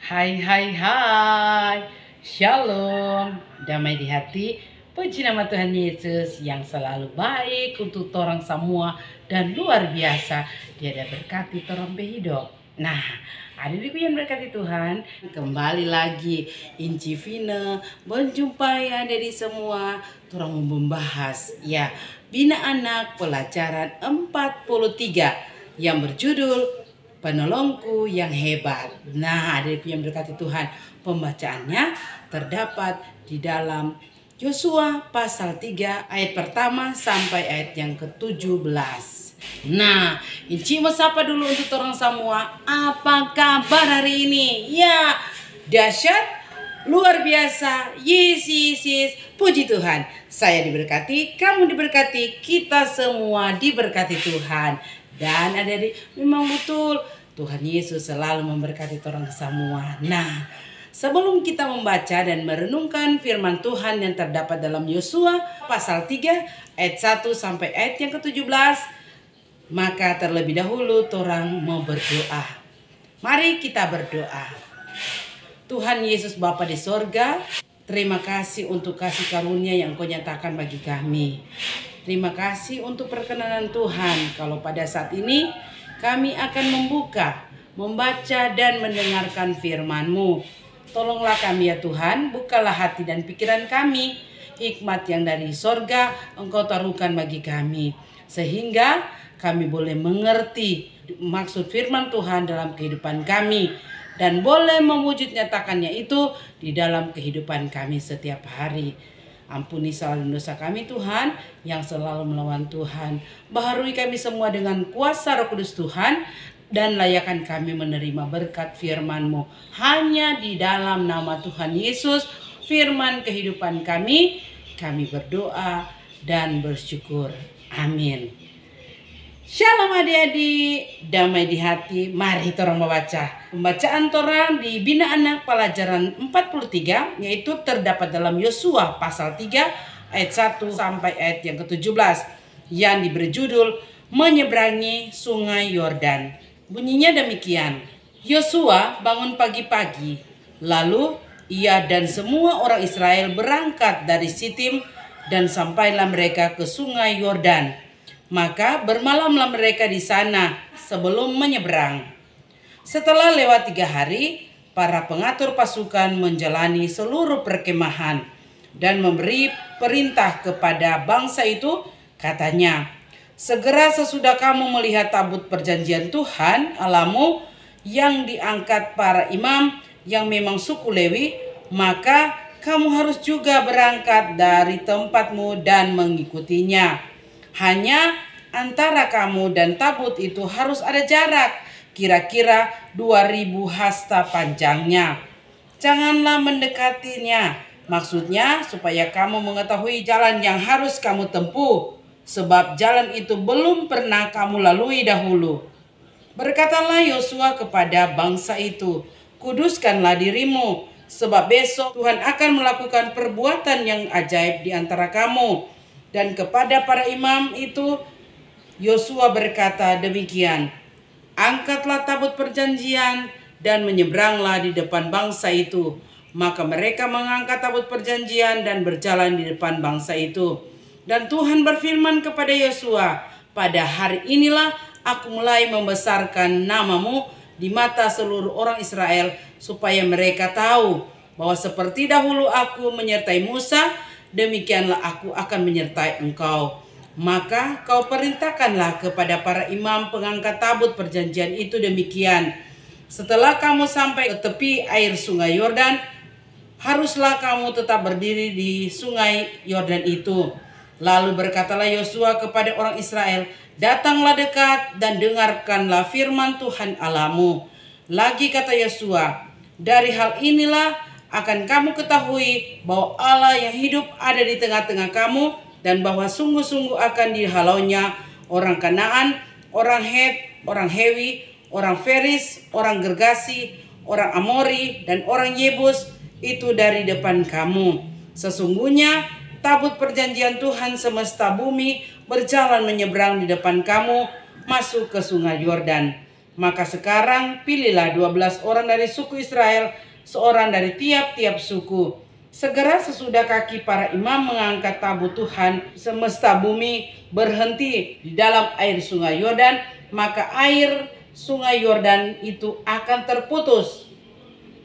Hai hai hai, Shalom, damai di hati. Puji nama Tuhan Yesus yang selalu baik untuk orang semua dan luar biasa. Dia ada berkati orang hidup. Nah, adik-adikku yang berkati Tuhan, kembali lagi Inci Vina menjumpai adik semua. Orang membahas ya Bina Anak pelajaran 43 yang berjudul Penolongku yang hebat. Nah, adikku yang berkati Tuhan, pembacaannya terdapat di dalam Yosua pasal 3 ayat pertama sampai ayat yang ke-17. Nah, Inci mau sapa dulu untuk orang semua. Apa kabar hari ini? Ya, dahsyat, luar biasa. Yes, yes, yes. Puji Tuhan. Saya diberkati, kamu diberkati, kita semua diberkati Tuhan. Dan adik-adik, memang betul Tuhan Yesus selalu memberkati orang semua. Nah, sebelum kita membaca dan merenungkan firman Tuhan yang terdapat dalam Yosua pasal 3 ayat 1 sampai ayat yang ke-17, maka terlebih dahulu orang mau berdoa. Mari kita berdoa. Tuhan Yesus Bapa di sorga, terima kasih untuk kasih karunia yang Kau nyatakan bagi kami. Terima kasih untuk perkenanan Tuhan. Kalau pada saat ini kami akan membaca dan mendengarkan firman-Mu. Tolonglah kami ya Tuhan, bukalah hati dan pikiran kami. Hikmat yang dari sorga Engkau taruhkan bagi kami. Sehingga kami boleh mengerti maksud firman Tuhan dalam kehidupan kami. Dan boleh mewujud nyatakannya itu di dalam kehidupan kami setiap hari. Ampuni salah dosa kami Tuhan yang selalu melawan Tuhan. Baharui kami semua dengan kuasa Roh Kudus Tuhan. Dan layakan kami menerima berkat firman-Mu. Hanya di dalam nama Tuhan Yesus, firman kehidupan kami berdoa dan bersyukur. Amin. Shalom adik-adik, damai di hati. Mari torang membaca. Pembacaan torang di Bina Anak pelajaran 43, yaitu terdapat dalam Yosua pasal 3 ayat 1 sampai ayat yang ke-17 yang diberi judul Menyeberangi Sungai Yordan. Bunyinya demikian. Yosua bangun pagi-pagi, lalu ia dan semua orang Israel berangkat dari Sitim dan sampailah mereka ke Sungai Yordan. Maka bermalamlah mereka di sana sebelum menyeberang. Setelah lewat 3 hari, para pengatur pasukan menjalani seluruh perkemahan dan memberi perintah kepada bangsa itu, katanya, segera sesudah kamu melihat tabut perjanjian Tuhan Allahmu yang diangkat para imam yang memang suku Lewi, maka kamu harus juga berangkat dari tempatmu dan mengikutinya. Hanya antara kamu dan tabut itu harus ada jarak kira-kira 2000 hasta panjangnya. Janganlah mendekatinya. Maksudnya supaya kamu mengetahui jalan yang harus kamu tempuh. Sebab jalan itu belum pernah kamu lalui dahulu. Berkatalah Yosua kepada bangsa itu, kuduskanlah dirimu. Sebab besok Tuhan akan melakukan perbuatan yang ajaib di antara kamu. Dan kepada para imam itu Yosua berkata demikian, angkatlah tabut perjanjian dan menyeberanglah di depan bangsa itu. Maka mereka mengangkat tabut perjanjian dan berjalan di depan bangsa itu. Dan Tuhan berfirman kepada Yosua, pada hari inilah aku mulai membesarkan namamu di mata seluruh orang Israel, supaya mereka tahu bahwa seperti dahulu aku menyertai Musa, demikianlah aku akan menyertai engkau. Maka kau perintahkanlah kepada para imam pengangkat tabut perjanjian itu demikian. Setelah kamu sampai ke tepi air sungai Yordan, haruslah kamu tetap berdiri di sungai Yordan itu. Lalu berkatalah Yosua kepada orang Israel, datanglah dekat dan dengarkanlah firman Tuhan Allahmu. Lagi kata Yosua, dari hal inilah akan kamu ketahui bahwa Allah yang hidup ada di tengah-tengah kamu, dan bahwa sungguh-sungguh akan dihalaunya orang Kanaan, orang Het, orang Hewi, orang Feris, orang Gergasi, orang Amori, dan orang Yebus itu dari depan kamu. Sesungguhnya tabut perjanjian Tuhan semesta bumi berjalan menyeberang di depan kamu masuk ke sungai Yordan. Maka sekarang pilihlah 12 orang dari suku Israel, seorang dari tiap-tiap suku. Segera sesudah kaki para imam mengangkat tabut Tuhan, semesta bumi berhenti di dalam air sungai Yordan, maka air sungai Yordan itu akan terputus.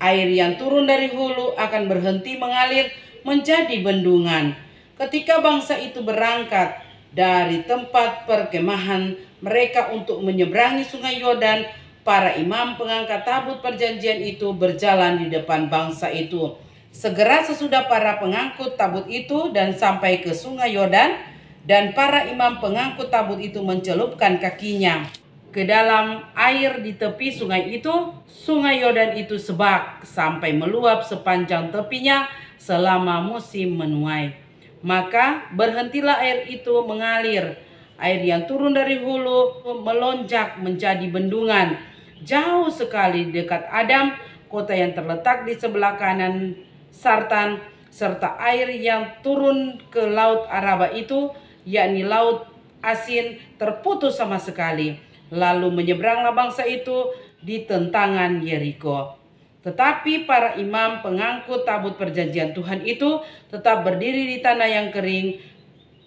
Air yang turun dari hulu akan berhenti mengalir menjadi bendungan. Ketika bangsa itu berangkat dari tempat perkemahan mereka untuk menyeberangi sungai Yordan, para imam pengangkat tabut perjanjian itu berjalan di depan bangsa itu. Segera sesudah para pengangkut tabut itu dan sampai ke sungai Yordan, dan para imam pengangkut tabut itu mencelupkan kakinya ke dalam air di tepi sungai itu, sungai Yordan itu sebak sampai meluap sepanjang tepinya selama musim menuai. Maka berhentilah air itu mengalir. Air yang turun dari hulu melonjak menjadi bendungan jauh sekali dekat Adam, kota yang terletak di sebelah kanan Sartan, serta air yang turun ke laut Araba itu, yakni laut asin, terputus sama sekali. Lalu menyeberanglah bangsa itu di tentangan Yeriko. Tetapi para imam pengangkut tabut perjanjian Tuhan itu tetap berdiri di tanah yang kering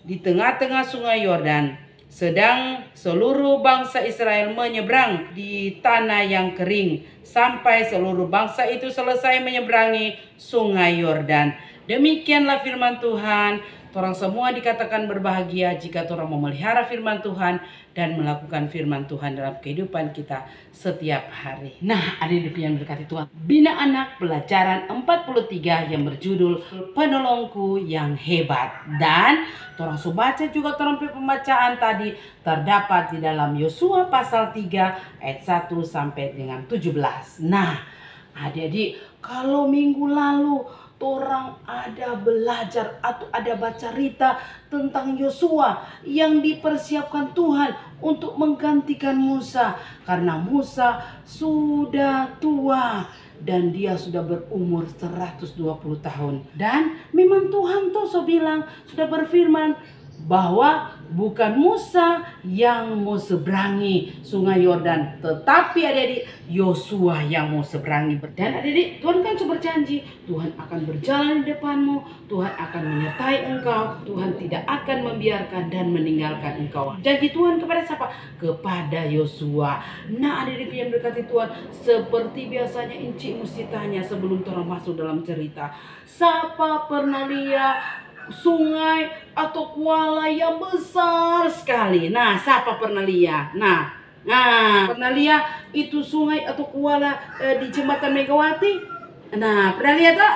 di tengah-tengah sungai Yordan. Sedang seluruh bangsa Israel menyeberang di tanah yang kering sampai seluruh bangsa itu selesai menyeberangi sungai Yordan. Demikianlah firman Tuhan. Orang semua dikatakan berbahagia jika orang memelihara firman Tuhan dan melakukan firman Tuhan dalam kehidupan kita setiap hari. Nah, adik-adik yang berkati Tuhan, Bina Anak pelajaran 43 yang berjudul Penolongku yang Hebat. Dan orang baca juga pembacaan tadi terdapat di dalam Yosua pasal 3 ayat 1 sampai dengan 17. Nah, adik-adik, kalau minggu lalu orang ada belajar atau ada baca cerita tentang Yosua yang dipersiapkan Tuhan untuk menggantikan Musa, karena Musa sudah tua dan dia sudah berumur 120 tahun. Dan memang Tuhan tuh bilang, sudah berfirman bahwa bukan Musa yang mau seberangi sungai Yordan, tetapi adik-adik Yosua yang mau seberangi. Dan adik-adik, Tuhan kan sudah berjanji, Tuhan akan berjalan di depanmu, Tuhan akan menyertai engkau, Tuhan tidak akan membiarkan dan meninggalkan engkau. Janji Tuhan kepada siapa? Kepada Yosua. Nah, adik-adik yang berkati Tuhan, seperti biasanya Inci mesti tanya sebelum orang masuk dalam cerita, siapa pernah lihat sungai atau kuala yang besar sekali? Nah, siapa pernah lihat? Nah, pernah lihat itu sungai atau kuala di Jembatan Megawati? Nah, pernah lihat tak?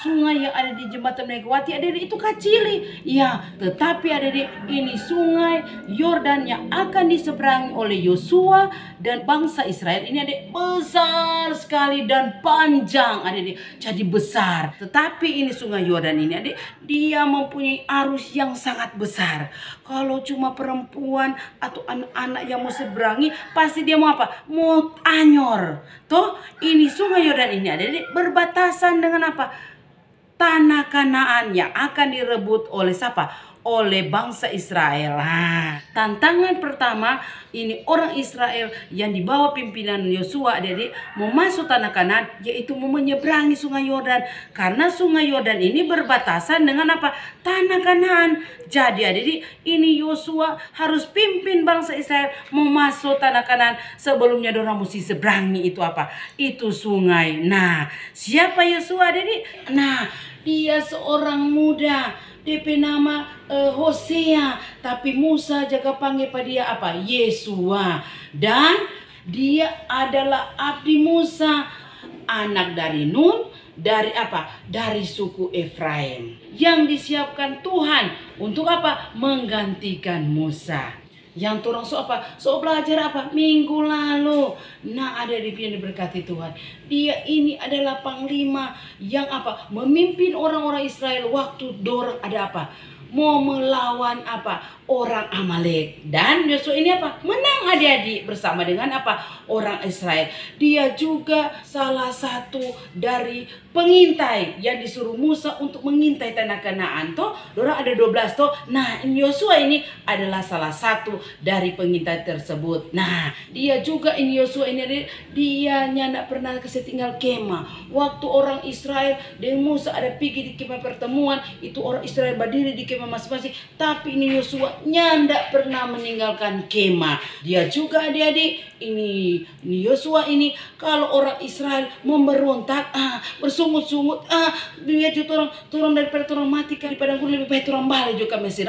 Sungai yang ada di Jembatan Megawati, adik-adik, itu kecil. Ya, tetapi adik-adik, ini sungai Yordan yang akan diseberangi oleh Yosua dan bangsa Israel. Ini adik besar sekali dan panjang, adik-adik. Jadi besar. Tetapi ini sungai Yordan ini, adik, dia mempunyai arus yang sangat besar. Kalau cuma perempuan atau anak-anak yang mau seberangi, pasti dia mau apa? Mau anyor. Toh, ini sungai Yordan ini, adik-adik, berbatasan dengan apa? Tanah Kanaan yang akan direbut oleh siapa? Oleh bangsa Israel. Tantangan pertama ini orang Israel yang di bawah pimpinan Yosua, adik-adik, mau masuk tanah Kanaan, yaitu mau menyeberangi sungai Yordan. Karena sungai Yordan ini berbatasan dengan apa? Tanah Kanaan. Jadi adik-adik, ini Yosua harus pimpin bangsa Israel mau masuk tanah Kanaan. Sebelumnya dorang mesti seberangi itu apa? Itu sungai. Nah, siapa Yosua, adik-adik? Nah, dia seorang muda. DP nama Hosea, tapi Musa jaga panggil pada dia apa? Yesua. Dan dia adalah abdi Musa, anak dari Nun, dari apa? Dari suku Efraim, yang disiapkan Tuhan untuk apa? Menggantikan Musa. Yang turun so belajar apa? Minggu lalu. Nah, ada di yang diberkati Tuhan. Dia ini adalah panglima yang apa? Memimpin orang-orang Israel waktu dorang ada apa? mau melawan apa? Orang Amalek. Dan Yosua ini apa? Menang adik-adik bersama dengan apa? Orang Israel. Dia juga salah satu dari pengintai yang disuruh Musa untuk mengintai tanah Kanaan. Toh, dorang ada 12 toh. Nah, Yosua ini adalah salah satu dari pengintai tersebut. Nah, dia juga ini Yosua ini dia nggak pernah kesetinggal kemah. Waktu orang Israel dan Musa ada pergi di kemah pertemuan, itu orang Israel berdiri di kemah masing-masing. Tapi ini Yosua ndak pernah meninggalkan kemah. Dia juga adik-adik ini Yosua ini kalau orang Israel memberontak bersungut-sungut biar orang daripada orang mati kan di padang gurun lebih baik orang balik juga Mesir.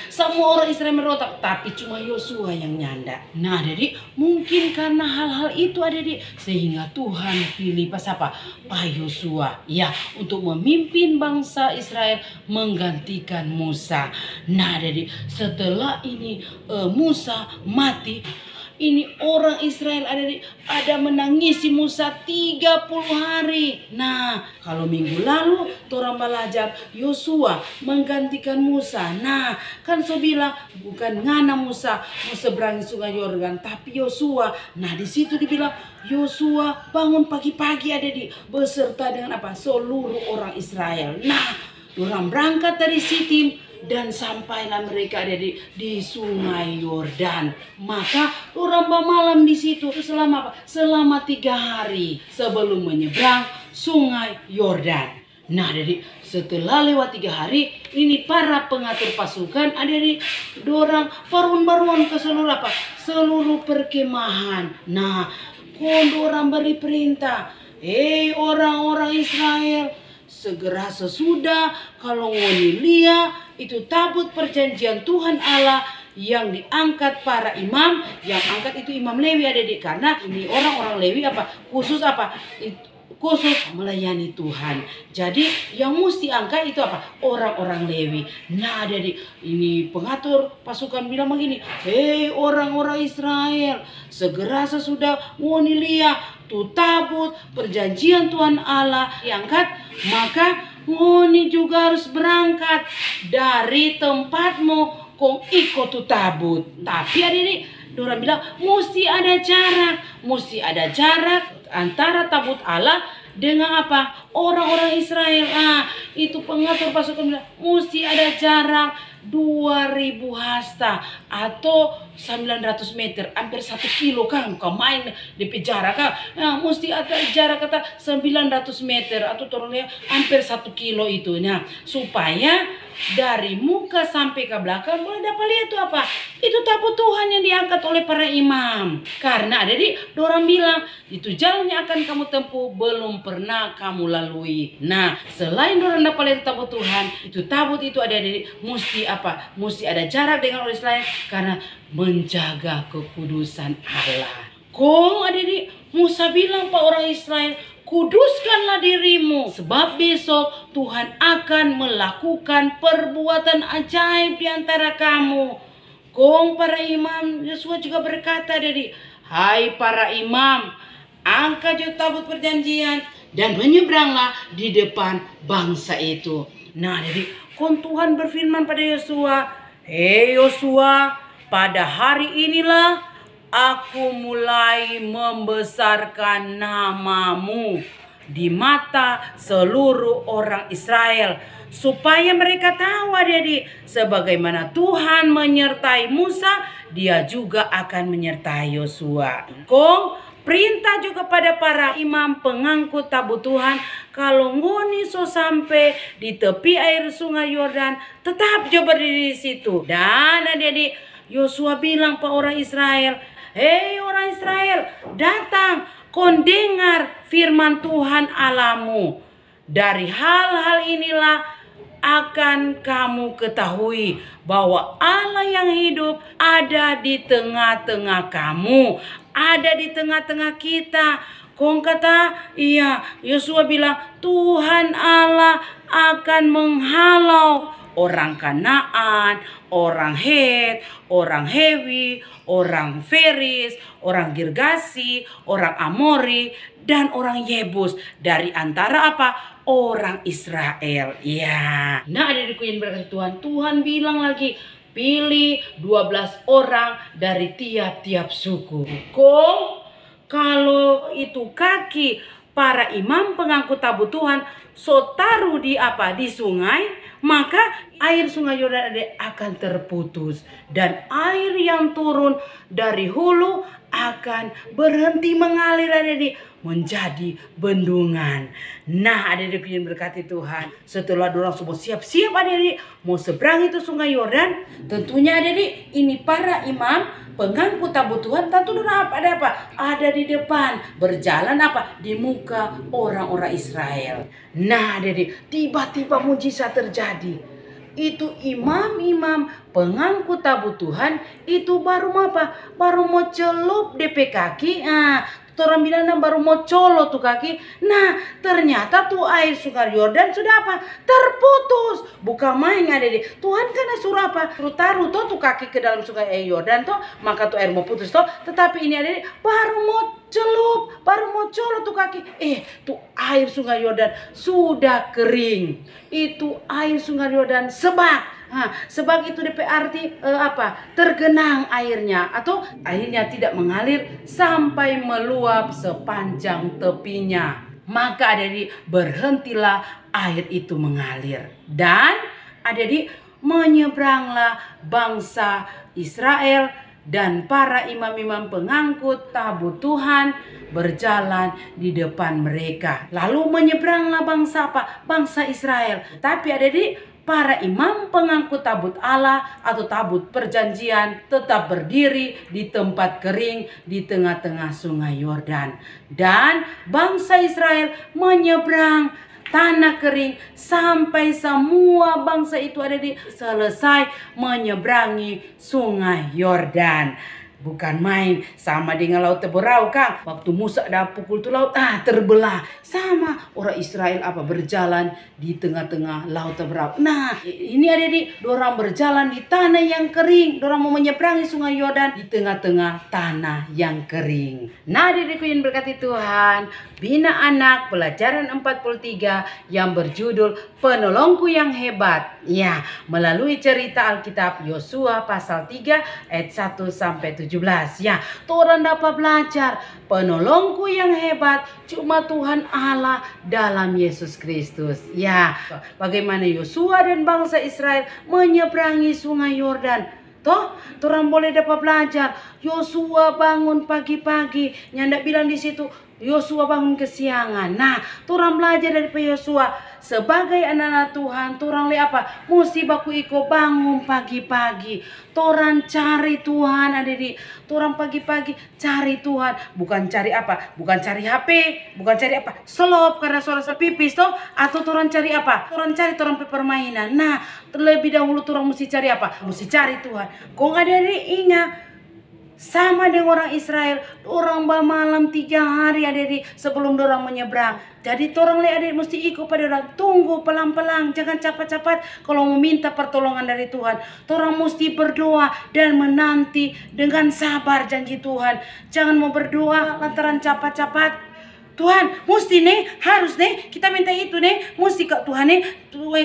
Semua orang Israel memberontak tapi cuma Yosua yang nyanda. Nah jadi mungkin karena hal-hal itu adik-adik sehingga Tuhan pilih pas apa? Pak Yosua ya untuk memimpin bangsa Israel menggantikan Musa. Nah jadi setelah ini Musa mati, ini orang Israel ada menangisi Musa 30 hari. Nah, kalau minggu lalu orang belajar Yosua menggantikan Musa. Nah, kan so bilang bukan ngana Musa mau seberangi sungai Yordan, tapi Yosua. Nah, di situ dibilang Yosua bangun pagi-pagi beserta dengan apa? Seluruh orang Israel. Nah, orang berangkat dari Sitim dan sampailah mereka ada di sungai Yordan. Maka orang bermalam di situ selama apa? Selama 3 hari sebelum menyeberang sungai Yordan. Nah, jadi setelah lewat 3 hari, ini para pengatur pasukan ada dorang baruan ke seluruh apa? Seluruh perkemahan. Nah, orang beri perintah, hei orang-orang Israel, segera sesudah kalau ngoni lia itu tabut perjanjian Tuhan Allah yang diangkat para imam, yang angkat itu Imam Lewi adik-adik, karena ini orang-orang Lewi apa khusus apa khusus melayani Tuhan. Jadi yang mesti angkat itu apa? Orang-orang Lewi. Nah adik-adik ini pengatur pasukan bilang begini, hei orang-orang Israel, segera sesudah ngoni lia tu tabut perjanjian Tuhan Allah diangkat, maka ngoni juga harus berangkat dari tempatmu kong ikut tu tabut. Tapi adik-adik dorang bilang mesti ada jarak antara tabut Allah dengan apa? Orang-orang Israel. Itu pengatur pasukan bilang mesti ada jarak 2000 hasta atau 900 meter, hampir 1 kilo kan kau main di jarak kan. Nah, mesti ada jarak kata 900 meter atau turunnya hampir 1 kilo itu. Nah, supaya dari muka sampai ke belakang boleh dapat lihat itu apa? Itu tabut Tuhan yang diangkat oleh para imam. Karena ada dorang bilang itu jalan yang akan kamu tempuh belum pernah kamu lalui. Nah, selain dorang dapat lihat tabut Tuhan, itu tabut itu ada mesti apa? Mesti ada jarak dengan orang Israel karena menjaga kekudusan Allah. Kong adik-adik Musa bilang pak orang Israel, kuduskanlah dirimu sebab besok Tuhan akan melakukan perbuatan ajaib di antara kamu. Kong para imam Yosua juga berkata adik-adik, hai para imam, angkat jauh tabut perjanjian dan menyeberanglah di depan bangsa itu. Nah adik-adik, kong Tuhan berfirman pada Yosua, hei Yosua, pada hari inilah aku mulai membesarkan namamu di mata seluruh orang Israel, supaya mereka tahu adik-adik, sebagaimana Tuhan menyertai Musa, dia juga akan menyertai Yosua. Kong perintah juga pada para imam pengangkut tabut Tuhan, kalau ngoni so sampai di tepi air sungai Yordan, tetap coba berdiri di situ. Dan adik-adik Yosua bilang ke orang Israel, hei orang Israel, datang, kon dengar firman Tuhan Allahmu. Dari hal-hal inilah akan kamu ketahui bahwa Allah yang hidup ada di tengah-tengah kamu, ada di tengah-tengah kita. Kong kata, iya, Yosua bilang Tuhan Allah akan menghalau orang Kanaan, orang Het, orang Hewi, orang Feris, orang Girgasi, orang Amori, dan orang Yebus. Dari antara apa? Orang Israel. Ya. Nah, adikku yang berkata Tuhan, Tuhan bilang lagi, pilih 12 orang dari tiap-tiap suku. Kalau itu kaki para imam pengangkut tabut Tuhan so taruh di apa? Di sungai, maka air sungai Yordan akan terputus dan air yang turun dari hulu akan berhenti mengalir menjadi bendungan. Nah, adik-adik yang berkati Tuhan, setelah dorang semua siap-siap adik-adik mau seberang itu sungai Yordan, tentunya adik-adik ini para imam pengangkut tabut Tuhan tentu dorang ada di depan berjalan di muka orang-orang Israel. Nah, adik-adik, tiba-tiba mujizat terjadi. Itu imam-imam pengangkut tabut Tuhan itu baru baru mau celup DP kaki. Orang bilang baru mau colo tuh kaki. Nah, ternyata tuh air sungai Yordan sudah terputus. Bukan main adik. Tuhan kan suruh suruh taruh tuh kaki ke dalam sungai Yordan tuh, maka tuh air mau putus tuh. Tetapi ini adik baru mau celup, baru mau colo tuh kaki. Tuh air sungai Yordan sudah kering. Itu air sungai Yordan sebak. Sebab itu DP arti tergenang airnya atau airnya tidak mengalir sampai meluap sepanjang tepinya. Maka adik berhentilah air itu mengalir dan adik menyeberanglah bangsa Israel dan para imam-imam pengangkut tabut Tuhan berjalan di depan mereka. Lalu menyeberanglah bangsa Israel. Tapi adik para imam pengangkut tabut Allah atau tabut perjanjian tetap berdiri di tempat kering di tengah-tengah sungai Yordan. Dan bangsa Israel menyeberang tanah kering sampai semua bangsa itu selesai menyeberangi sungai Yordan. Bukan main, sama dengan laut Teberau Kang. Waktu Musa dah pukul tuh laut terbelah. Sama orang Israel berjalan di tengah-tengah laut Teberau. Nah, ini adik-adik, dorang berjalan di tanah yang kering. Dorang mau menyeberangi sungai Yordan di tengah-tengah tanah yang kering. Nah, adik-adikku yang berkati Tuhan, Bina Anak pelajaran 43 yang berjudul Penolongku yang Hebat. Ya, melalui cerita Alkitab Yosua pasal 3 ayat 1 sampai 17. Ya, orang dapat belajar penolongku yang hebat cuma Tuhan Allah dalam Yesus Kristus. Ya, bagaimana Yosua dan bangsa Israel menyeberangi sungai Yordan. Orang boleh dapat belajar. Yosua bangun pagi-pagi. Nyanda bilang di situ Yosua bangun kesiangan. Nah, orang belajar dari Yosua sebagai anak-anak Tuhan. Orang lihat mesti baku iko bangun pagi-pagi. Orang cari Tuhan adik-adik. Orang pagi-pagi cari Tuhan. Bukan cari bukan cari HP. Bukan cari selop karena suara pipis atau orang cari orang cari orang permainan. Nah, terlebih dahulu orang mesti cari mesti cari Tuhan. Kok adik-adik ingat, sama dengan orang Israel, orang malam 3 hari adik sebelum orang menyeberang. Jadi orang adik mesti ikut pada orang, tunggu pelan-pelan, jangan cepat-cepat kalau meminta pertolongan dari Tuhan. Orang mesti berdoa dan menanti dengan sabar janji Tuhan. Jangan mau berdoa lantaran cepat-cepat. Tuhan, mesti harus kita minta itu mesti ke Tuhan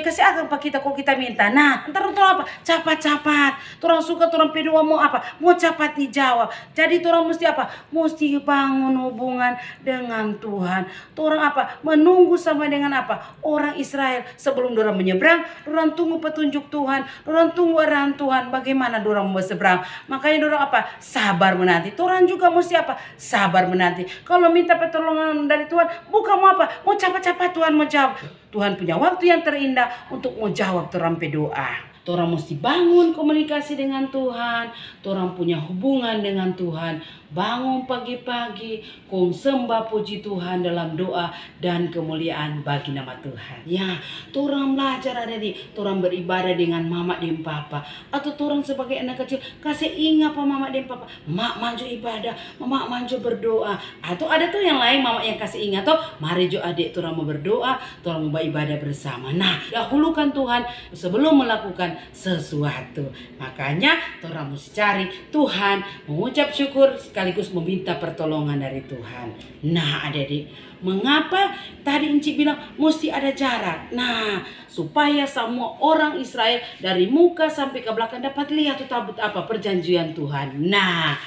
kasih akan kita kalau kita minta. Nah, ntar cepat-cepat. Orang suka orang berdoa mau mau cepat dijawab. Jadi orang mesti mesti bangun hubungan dengan Tuhan. Orang menunggu sama dengan orang Israel sebelum orang menyeberang. Orang tunggu petunjuk Tuhan. Orang tunggu arahan Tuhan. Bagaimana orang mau seberang. Makanya orang sabar menanti. Orang juga mesti sabar menanti. Kalau minta pertolongan dari Tuhan, bukan mau cepat-cepat Tuhan mau jawab. Tuhan punya waktu yang terindah untuk mau jawab orang doa. Orang mesti bangun komunikasi dengan Tuhan. Orang punya hubungan dengan Tuhan. bangun pagi-pagi, kong sembah puji Tuhan dalam doa dan kemuliaan bagi nama Tuhan. Ya, torang belajar adik-adik, torang beribadah dengan mama dan papa. Atau torang sebagai anak kecil, kasih ingat pa mama dan papa, mak manjo ibadah, mak manjo berdoa. Atau ada tuh yang lain mama yang kasih ingat, toh mari jo adik torang mau berdoa, torang mau beribadah bersama. Nah, dahulukan Tuhan sebelum melakukan sesuatu. Makanya torang mesti cari Tuhan, mengucap syukur sekaligus meminta pertolongan dari Tuhan. Nah adik-adik, mengapa tadi Enci bilang mesti ada jarak? Nah, supaya semua orang Israel dari muka sampai ke belakang dapat lihat tabut apa perjanjian Tuhan. Nah,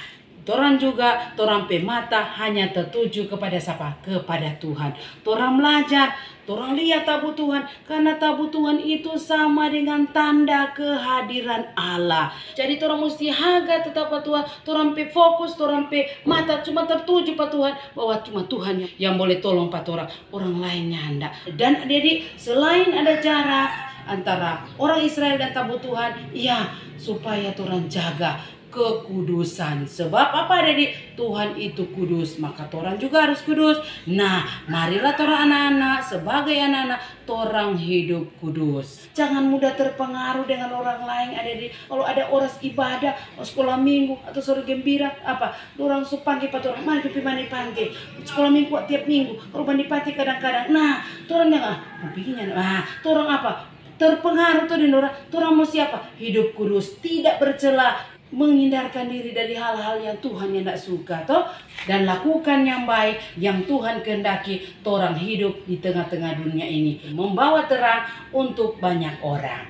torang juga, torang pe mata hanya tertuju kepada siapa? Kepada Tuhan. Torang belajar, torang lihat tabut Tuhan. Karena tabut Tuhan itu sama dengan tanda kehadiran Allah. Jadi torang mesti haga tetap pada Tuhan. Torang pe fokus, torang pe mata cuma tertuju pada Tuhan. Bahwa cuma Tuhan yang boleh tolong pada orang. Orang lainnya enggak. Dan jadi selain ada jarak antara orang Israel dan tabut Tuhan, ya supaya torang jaga kekudusan. Sebab apa adik? Tuhan itu kudus, maka torang juga harus kudus. Nah, marilah torang anak-anak sebagai anak-anak torang hidup kudus. Jangan mudah terpengaruh dengan orang lain adik. Kalau ada orang ibadah, sekolah minggu atau sore gembira, apa? Torang su panggil pa torang, mari pipi mandi panggil. Sekolah minggu tiap minggu, kalau mandi panggil kadang-kadang. Nah, torang jangan pikirnya. Nah, torang apa? Terpengaruh tuh di torang mau siapa? Hidup kudus, tidak bercela, menghindarkan diri dari hal-hal yang Tuhan yang tidak suka toh, dan lakukan yang baik yang Tuhan kehendaki. Torang hidup di tengah-tengah dunia ini membawa terang untuk banyak orang.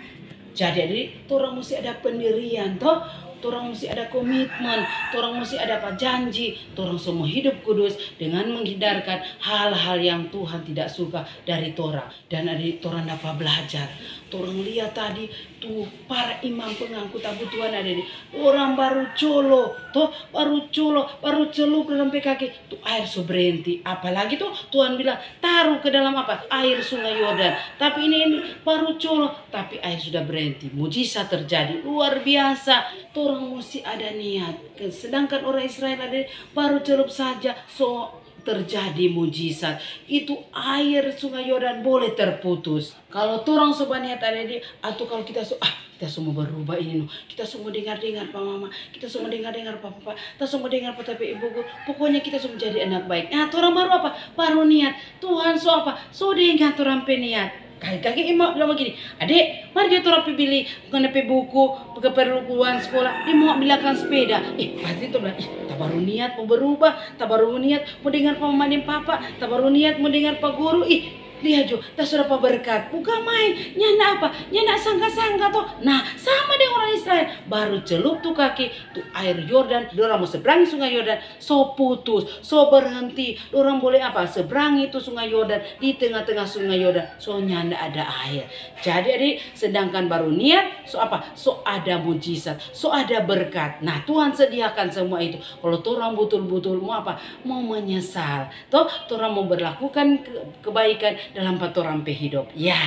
Jadi torang mesti ada pendirian toh, torang mesti ada komitmen, torang mesti ada apa janji, torang semua hidup kudus dengan menghindarkan hal-hal yang Tuhan tidak suka dari torang. Dan adik torang dapat belajar. Torang lihat tadi tuh para imam pengangkut tabut Tuhan ada di orang baru colo, toh baru colo, baru celup dalam kaki tuh air so berhenti. Apalagi tuh Tuhan bilang taruh ke dalam apa? Air sungai Yordan. Tapi ini baru colo, tapi air sudah berhenti. Mujizat terjadi luar biasa. Torang mesti ada niat. Sedangkan orang Israel ada baru celup saja so terjadi mujizat. Itu air sungai Yordan boleh terputus. Kalau torang sobat niat ada di, atau kalau kita kita semua berubah ini no. Kita semua dengar-dengar Pak Mama, kita semua dengar-dengar Pak Papa, kita semua dengar Pak Tapi Ibu. Pokoknya kita semua jadi anak baik. Nah, torang baru apa? Baru niat. Tuhan so apa? So dengar torang peniat. Kaki emak bilang begini, adik, mari dia torang pilih bukan buku, keperluan sekolah, dia mau ambilkan sepeda. Pasti tuh bilang, tak baru niat mau berubah, tak baru niat mau dengar Pak Mama dan Papa, tak baru niat mau dengar Pak Guru. Lihat jo, tak sudah apa berkat, bukan main, nyana apa, nyana sangka-sangka toh. Nah, sama dengan orang Israel, baru celup tuh kaki, tuh air Yordan, dorang mau seberangi sungai Yordan, so putus, so berhenti, dorang boleh apa, seberangi itu sungai Yordan, di tengah-tengah sungai Yordan, so nyanda ada air. Jadi adik, sedangkan baru niat, so apa, so ada mujizat, so ada berkat. Nah, Tuhan sediakan semua itu. Kalau torang betul-betul mau apa, mau menyesal, toh, torang mau berlakukan kebaikan dalam torang pe hidup. Ya,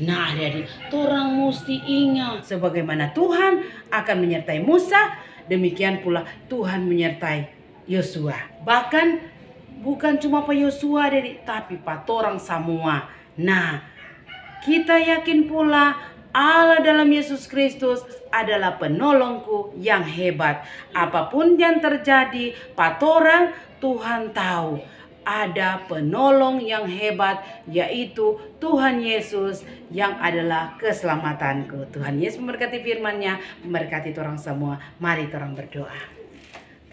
nah adik-adik, torang mesti ingat sebagaimana Tuhan akan menyertai Musa, demikian pula Tuhan menyertai Yosua. Bahkan bukan cuma Pak Yosua adik-adik, tapi Pak torang semua. Nah, kita yakin pula Allah dalam Yesus Kristus adalah penolongku yang hebat. Apapun yang terjadi, Pak torang Tuhan tahu. Ada penolong yang hebat, yaitu Tuhan Yesus yang adalah keselamatanku. Tuhan Yesus memberkati firman-Nya, memberkati orang semua. Mari orang berdoa.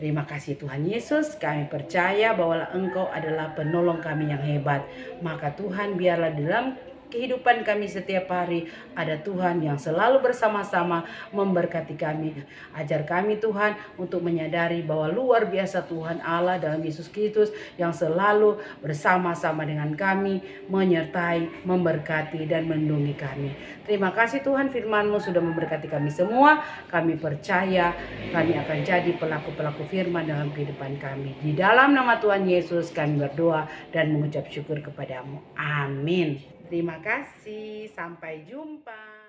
Terima kasih Tuhan Yesus, kami percaya bahwa Engkau adalah penolong kami yang hebat. Maka Tuhan, biarlah dalam kehidupan kami setiap hari ada Tuhan yang selalu bersama-sama memberkati kami. Ajar kami Tuhan untuk menyadari bahwa luar biasa Tuhan Allah dalam Yesus Kristus yang selalu bersama-sama dengan kami, menyertai, memberkati dan melindungi kami. Terima kasih Tuhan, firman-Mu sudah memberkati kami semua. Kami percaya kami akan jadi pelaku-pelaku firman dalam kehidupan kami. Di dalam nama Tuhan Yesus kami berdoa dan mengucap syukur kepadamu. Amin. Terima kasih, sampai jumpa.